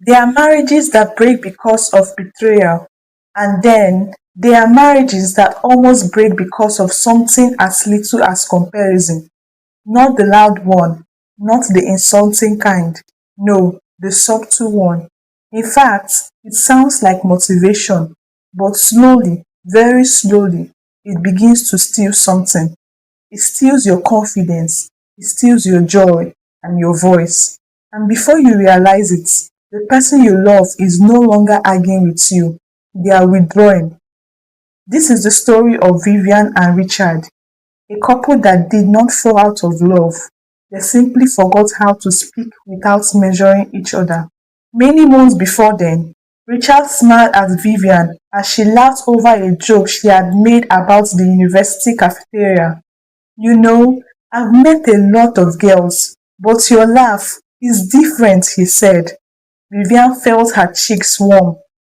There are marriages that break because of betrayal, and then there are marriages that almost break because of something as little as comparison. Not the loud one, not the insulting kind. No, the subtle one. In fact, it sounds like motivation, but slowly, very slowly, it begins to steal something. It steals your confidence, it steals your joy and your voice. And before you realize it, the person you love is no longer arguing with you, they are withdrawing. This is the story of Vivian and Richard, a couple that did not fall out of love. They simply forgot how to speak without measuring each other. Many months before then, Richard smiled at Vivian as she laughed over a joke she had made about the university cafeteria. You know, I've met a lot of girls, but your laugh is different, he said. Vivian felt her cheeks warm.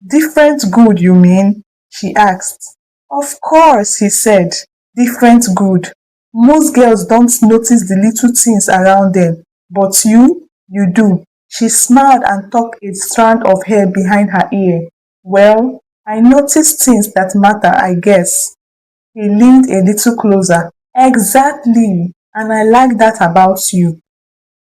Different good, you mean? She asked. Of course, he said. Different good. Most girls don't notice the little things around them, but you do. She smiled and tucked a strand of hair behind her ear. Well, I notice things that matter, I guess. He leaned a little closer. Exactly. And I like that about you.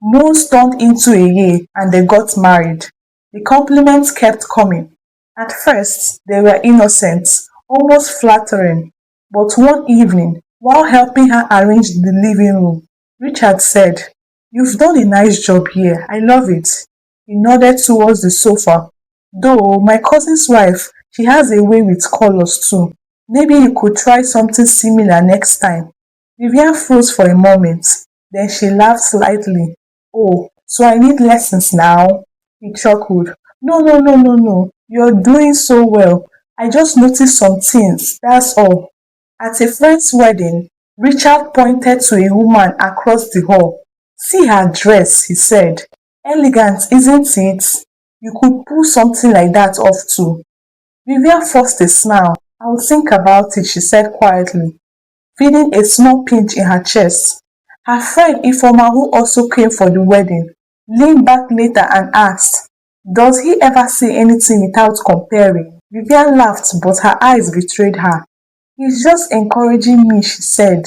Months turned into a year and they got married. The compliments kept coming. At first, they were innocent, almost flattering. But one evening, while helping her arrange the living room, Richard said, You've done a nice job here. I love it. He nodded towards the sofa. Though my cousin's wife, she has a way with colors too. Maybe you could try something similar next time. Vivian froze for a moment. Then she laughed slightly. Oh, so I need lessons now? He chuckled. No, no, no, no, no. You're doing so well. I just noticed some things, that's all. At a friend's wedding, Richard pointed to a woman across the hall. See her dress, he said. Elegant, isn't it? You could pull something like that off too. Vivian forced a smile. I'll think about it, she said quietly, feeling a small pinch in her chest. Her friend Ifoma, who also came for the wedding, leaned back later and asked, Does he ever say anything without comparing? Vivian laughed, but her eyes betrayed her. He's just encouraging me, she said.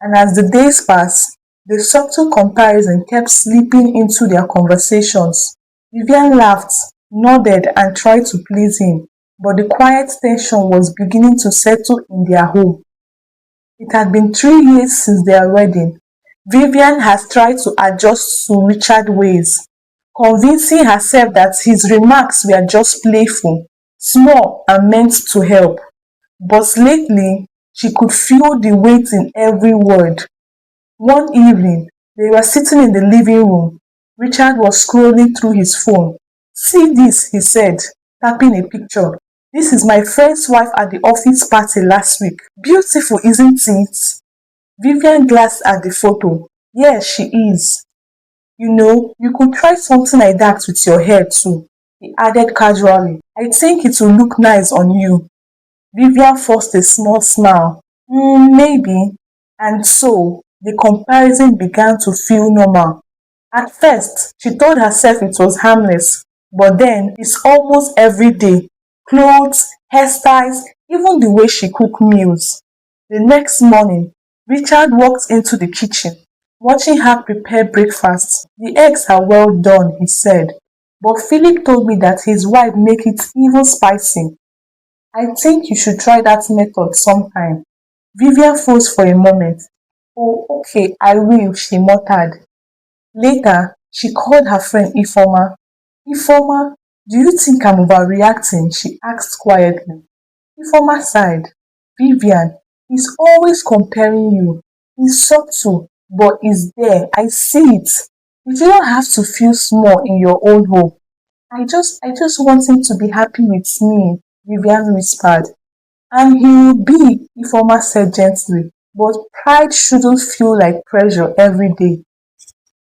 And as the days passed, the subtle comparison kept slipping into their conversations. Vivian laughed, nodded, and tried to please him, but the quiet tension was beginning to settle in their home. It had been 3 years since their wedding. Vivian has tried to adjust to Richard's ways, convincing herself that his remarks were just playful, small, and meant to help. But lately, she could feel the weight in every word. One evening, they were sitting in the living room. Richard was scrolling through his phone. See this, he said, tapping a picture. This is my friend's wife at the office party last week. Beautiful, isn't it? Vivian glanced at the photo. Yes, she is. You know, you could try something like that with your hair too, he added casually. I think it will look nice on you. Vivian forced a small smile. Maybe. And so, the comparison began to feel normal. At first, she told herself it was harmless, but then it's almost every day. Clothes, hairstyles, even the way she cooked meals. The next morning, Richard walked into the kitchen, watching her prepare breakfast. The eggs are well done, he said, but Philip told me that his wife make it even spicy. I think you should try that method sometime. Vivian froze for a moment. Oh, okay, I will, she muttered. Later, she called her friend Ifoma. Ifoma, do you think I'm overreacting? She asked quietly. Ifoma sighed. Vivian, he's always comparing you. He's subtle, but he's there. I see it. You don't have to feel small in your own home. I just want him to be happy with me, Vivian whispered. And he will be, Ifoma said gently. But pride shouldn't feel like pressure every day.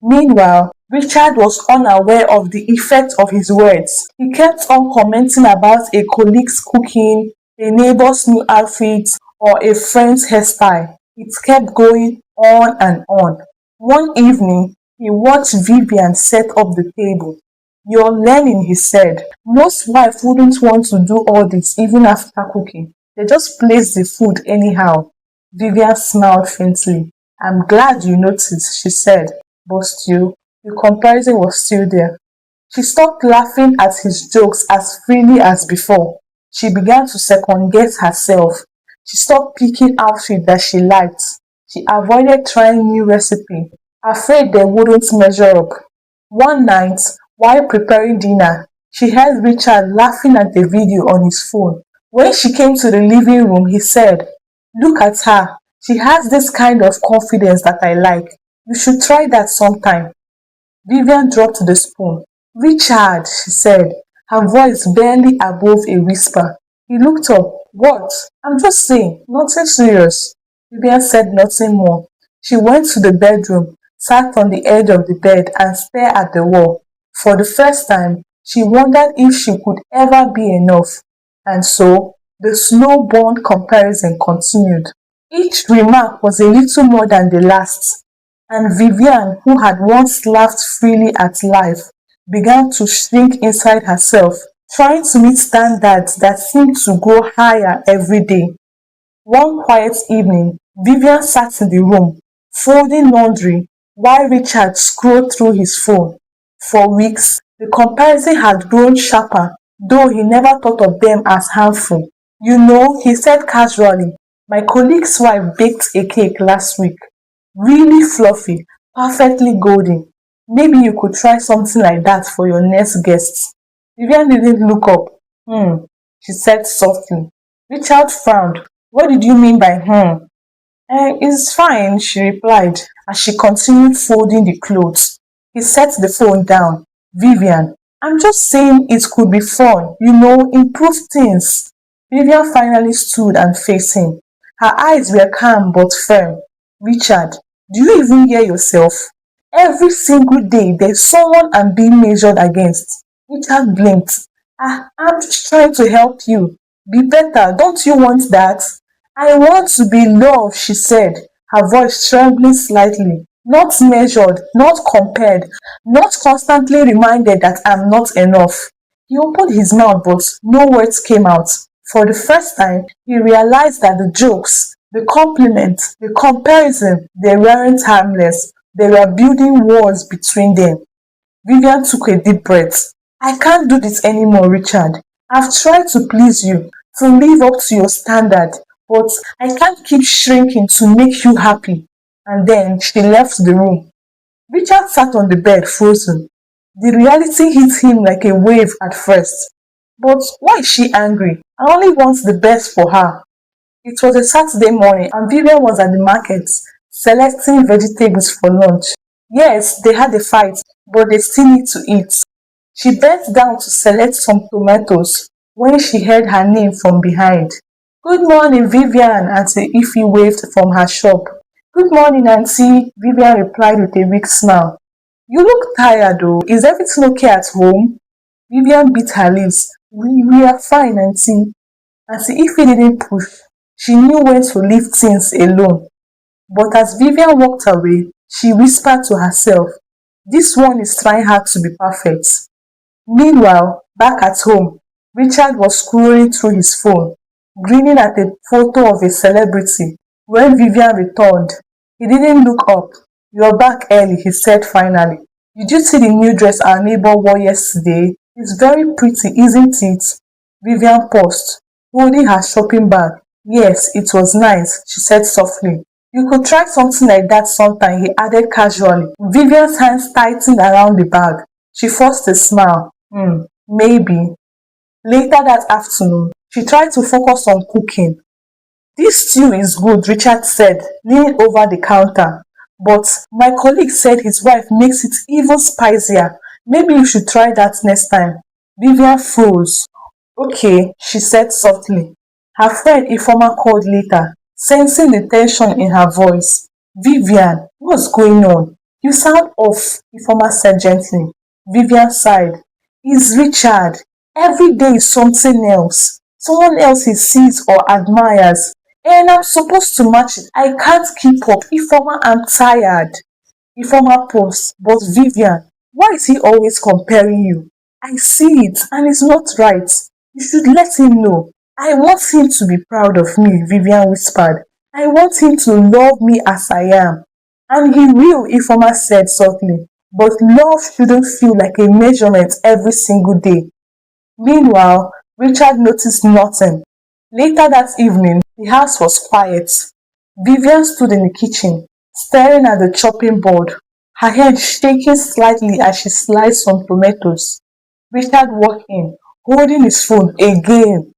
Meanwhile, Richard was unaware of the effect of his words. He kept on commenting about a colleague's cooking, a neighbor's new outfit, or a friend's hairstyle. It kept going on and on. One evening, he watched Vivian set up the table. You're learning, he said. Most wives wouldn't want to do all this even after cooking. They just place the food anyhow. Vivian smiled faintly. I'm glad you noticed, she said, but still, the comparison was still there. She stopped laughing at his jokes as freely as before. She began to second guess herself. She stopped picking outfits that she liked. She avoided trying new recipes, afraid they wouldn't measure up. One night, while preparing dinner, she heard Richard laughing at the video on his phone. When she came to the living room, he said, look at her. She has this kind of confidence that I like. You should try that sometime. Vivian dropped the spoon. Richard, she said, her voice barely above a whisper. He looked up. What? I'm just saying, nothing serious. Vivian said nothing more. She went to the bedroom, sat on the edge of the bed, and stared at the wall. For the first time, she wondered if she could ever be enough. And so, the slow-burn comparison continued. Each remark was a little more than the last, and Vivian, who had once laughed freely at life, began to shrink inside herself, trying to meet standards that seemed to grow higher every day. One quiet evening, Vivian sat in the room, folding laundry, while Richard scrolled through his phone. For weeks, the comparison had grown sharper, though he never thought of them as harmful. You know, he said casually, my colleague's wife baked a cake last week. Really fluffy, perfectly golden. Maybe you could try something like that for your next guest. Vivian didn't look up. She said softly. Richard frowned. What did you mean by hmm? It's fine, she replied as she continued folding the clothes. He set the phone down. Vivian, I'm just saying it could be fun, improve things. Vivian finally stood and faced him. Her eyes were calm but firm. Richard, do you even hear yourself? Every single day there's someone I'm being measured against. Richard blinked. I'm just trying to help you. Be better, don't you want that? I want to be loved, she said, her voice trembling slightly. Not measured, not compared, not constantly reminded that I'm not enough. He opened his mouth, but no words came out. For the first time, he realized that the jokes, the compliments, the comparison, they weren't harmless. They were building walls between them. Vivian took a deep breath. I can't do this anymore, Richard. I've tried to please you, to live up to your standard, but I can't keep shrinking to make you happy. And then she left the room. Richard sat on the bed, frozen. The reality hit him like a wave at first. But why is she angry? I only want the best for her. It was a Saturday morning and Vivian was at the market selecting vegetables for lunch. Yes, they had a fight, but they still need to eat. She bent down to select some tomatoes when she heard her name from behind. Good morning, Vivian, Auntie Ify waved from her shop. Good morning, Auntie, Vivian replied with a weak smile. You look tired though. Is everything okay at home? Vivian bit her lips. We are fine, Auntie. Auntie Ify didn't push. She knew when to leave things alone. But as Vivian walked away, she whispered to herself, this one is trying hard to be perfect. Meanwhile, back at home, Richard was scrolling through his phone, grinning at a photo of a celebrity. When Vivian returned, he didn't look up. You're back early, he said finally. Did you see the new dress our neighbor wore yesterday? It's very pretty, isn't it? Vivian paused, holding her shopping bag. Yes, it was nice, she said softly. You could try something like that sometime, he added casually. Vivian's hands tightened around the bag. She forced a smile. Maybe. Later that afternoon, she tried to focus on cooking. This stew is good, Richard said, leaning over the counter. But my colleague said his wife makes it even spicier. Maybe you should try that next time. Vivian froze. Okay, she said softly. Her friend Ifeoma called later, sensing the tension in her voice. Vivian, what's going on? You sound off, Ifeoma said gently. Vivian sighed. It's Richard. Every day is something else. Someone else he sees or admires. And I'm supposed to match it. I can't keep up. Ifeoma, I'm tired. Ifeoma paused. But Vivian, why is he always comparing you? I see it and it's not right. You should let him know. I want him to be proud of me, Vivian whispered. I want him to love me as I am. And he will, Ifoma said softly. But love shouldn't feel like a measurement every single day. Meanwhile, Richard noticed nothing. Later that evening, the house was quiet. Vivian stood in the kitchen, staring at the chopping board, her head shaking slightly as she sliced some tomatoes. Richard walked in, holding his phone again.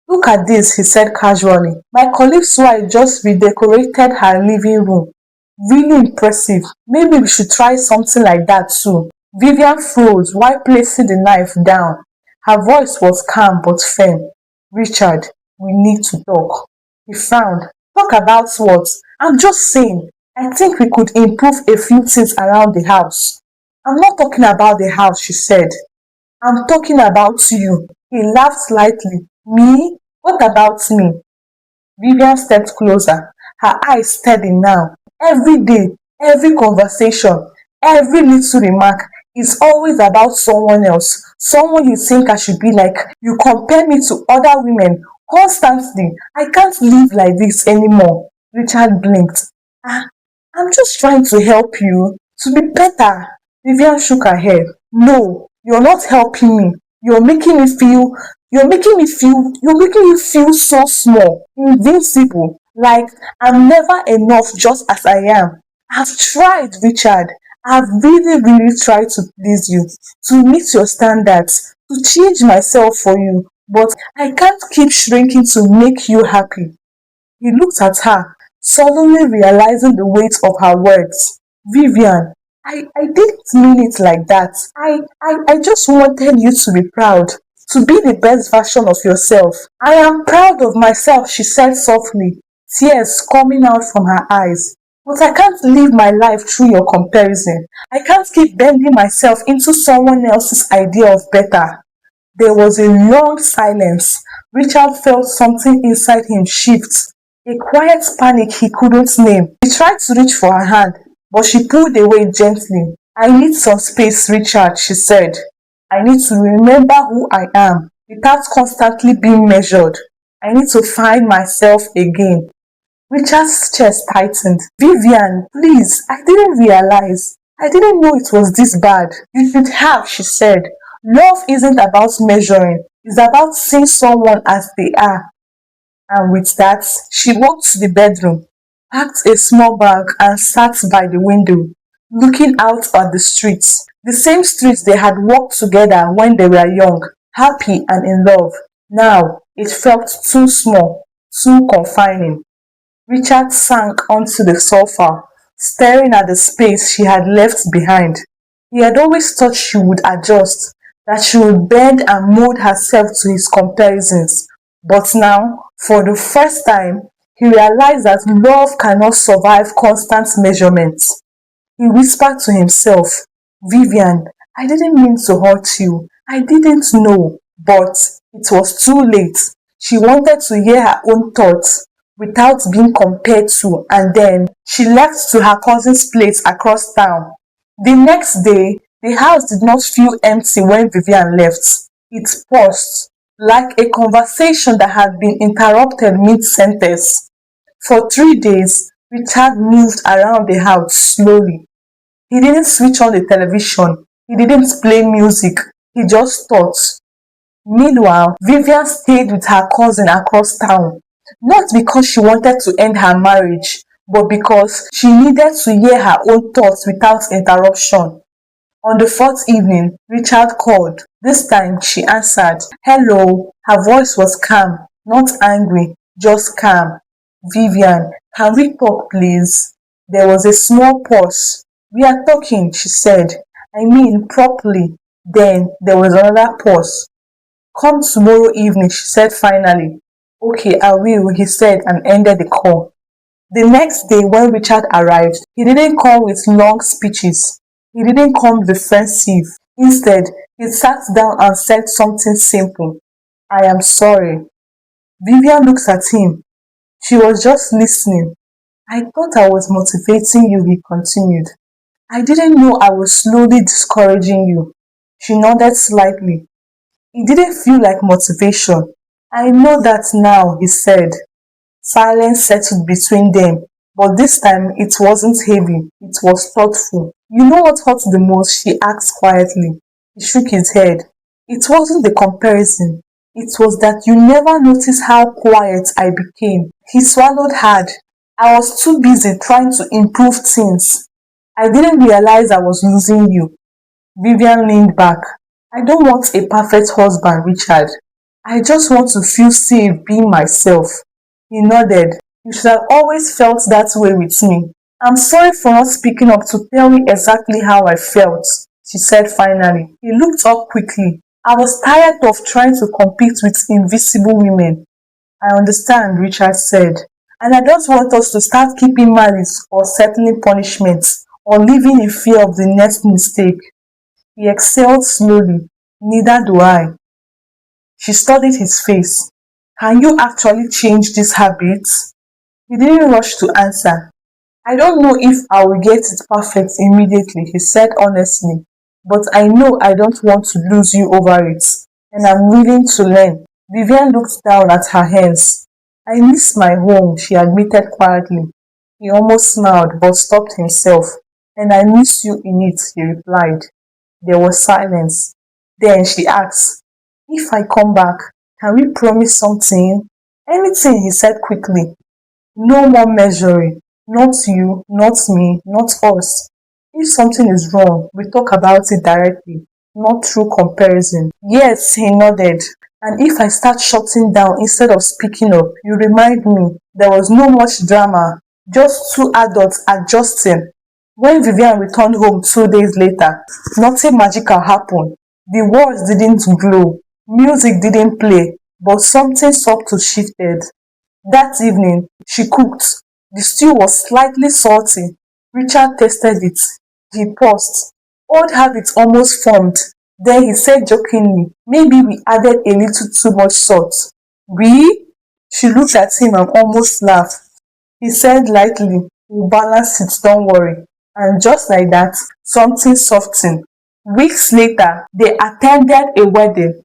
Look at this, he said casually. My colleague's wife just redecorated her living room. Really impressive. Maybe we should try something like that too. Vivian froze while placing the knife down. Her voice was calm but firm. Richard, we need to talk. He frowned. Talk about what? I'm just saying, I think we could improve a few things around the house. I'm not talking about the house, she said. I'm talking about you. He laughed slightly. Me? What about me? Vivian stepped closer, her eyes steady now. Every day, every conversation, every little remark is always about someone else, someone you think I should be like. You compare me to other women constantly. I can't live like this anymore. Richard blinked. "Ah, I'm just trying to help you to be better." Vivian shook her head. No, you're not helping me. You're making me feel you're making me feel so small, invincible, like I'm never enough just as I am. I've tried, Richard. I've really, really tried to please you, to meet your standards, to change myself for you, but I can't keep shrinking to make you happy. He looked at her, suddenly realizing the weight of her words. Vivian, I didn't mean it like that. I just wanted you to be proud, to be the best version of yourself. I am proud of myself, she said softly, tears coming out from her eyes. But I can't live my life through your comparison. I can't keep bending myself into someone else's idea of better. There was a long silence. Richard felt something inside him shift, a quiet panic he couldn't name. He tried to reach for her hand, but she pulled away gently. I need some space, Richard, she said. I need to remember who I am without constantly being measured. I need to find myself again. Richard's chest tightened. Vivian, please, I didn't realize. I didn't know it was this bad. You should have, she said. Love isn't about measuring, it's about seeing someone as they are. And with that, she walked to the bedroom, packed a small bag, and sat by the window, looking out at the streets. The same streets they had walked together when they were young, happy and in love. Now it felt too small, too confining. Richard sank onto the sofa, staring at the space she had left behind. He had always thought she would adjust, that she would bend and mold herself to his comparisons. But now, for the first time, he realized that love cannot survive constant measurements. He whispered to himself, Vivian, I didn't mean to hurt you. I didn't know. But it was too late. She wanted to hear her own thoughts without being compared to, and then she left to her cousin's place across town. The next day, the house did not feel empty when Vivian left. It paused, like a conversation that had been interrupted mid-sentence. For 3 days, Richard moved around the house slowly. He didn't switch on the television. He didn't play music. He just thought. Meanwhile, Vivian stayed with her cousin across town, not because she wanted to end her marriage, but because she needed to hear her own thoughts without interruption. On the fourth evening, Richard called. This time she answered. Hello. Her voice was calm, not angry, just calm. Vivian, can we talk, please? There was a small pause. We are talking, she said. I mean, properly. Then there was another pause. Come tomorrow evening, she said finally. Okay, I will, he said and ended the call. The next day, when Richard arrived, he didn't come with long speeches. He didn't come defensive. Instead, he sat down and said something simple. I am sorry. Vivian looks at him. She was just listening. I thought I was motivating you, he continued. I didn't know I was slowly discouraging you. She nodded slightly. It didn't feel like motivation. I know that now, he said. Silence settled between them, but this time it wasn't heavy, it was thoughtful. You know what hurt the most? She asked quietly. He shook his head. It wasn't the comparison. It was that you never noticed how quiet I became. He swallowed hard. I was too busy trying to improve things. I didn't realize I was losing you. Vivian leaned back. I don't want a perfect husband, Richard. I just want to feel safe being myself. He nodded. You should have always felt that way with me. I'm sorry for not speaking up to tell you exactly how I felt, she said finally. He looked up quickly. I was tired of trying to compete with invisible women. I understand, Richard said. And I don't want us to start keeping malice or settling punishments or living in fear of the next mistake. He exhaled slowly. Neither do I. She studied his face. Can you actually change these habits? He didn't rush to answer. I don't know if I will get it perfect immediately, he said honestly, but I know I don't want to lose you over it, and I'm willing to learn. Vivian looked down at her hands. I miss my home, she admitted quietly. He almost smiled but stopped himself. And I miss you in it, he replied. There was silence. Then she asked, if I come back, can we promise something? Anything, he said quickly. No more measuring. Not you, not me, not us. If something is wrong, we talk about it directly, not through comparison. Yes, he nodded. And if I start shutting down instead of speaking up, you remind me there was no much drama, just two adults adjusting. When Vivian returned home 2 days later, nothing magical happened. The walls didn't glow, music didn't play, but something subtle shifted. That evening, she cooked. The stew was slightly salty. Richard tasted it. He paused. Old habits almost formed. Then he said jokingly, maybe we added a little too much salt. We? She looked at him and almost laughed. He said lightly, we'll balance it, don't worry. And just like that, something softened. Weeks later, they attended a wedding.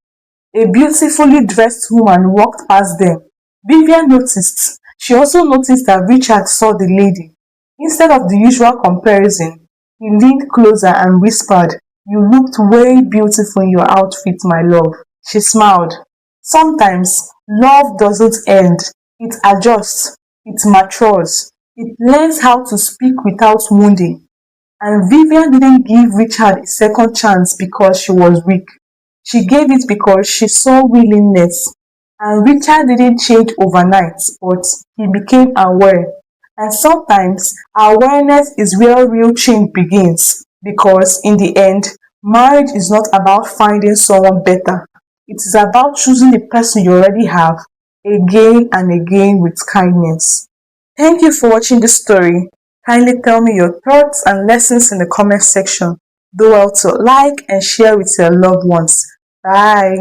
A beautifully dressed woman walked past them. Vivian noticed. She also noticed that Richard saw the lady. Instead of the usual comparison, he leaned closer and whispered, you looked way beautiful in your outfit, my love. She smiled. Sometimes love doesn't end. It adjusts. It matures. It learns how to speak without wounding. And Vivian didn't give Richard a second chance because she was weak. She gave it because she saw willingness. And Richard didn't change overnight, but he became aware. And sometimes awareness is where real change begins because, in the end, marriage is not about finding someone better. It is about choosing the person you already have again and again with kindness. Thank you for watching this story. Kindly tell me your thoughts and lessons in the comment section. Do well to like and share with your loved ones. Bye.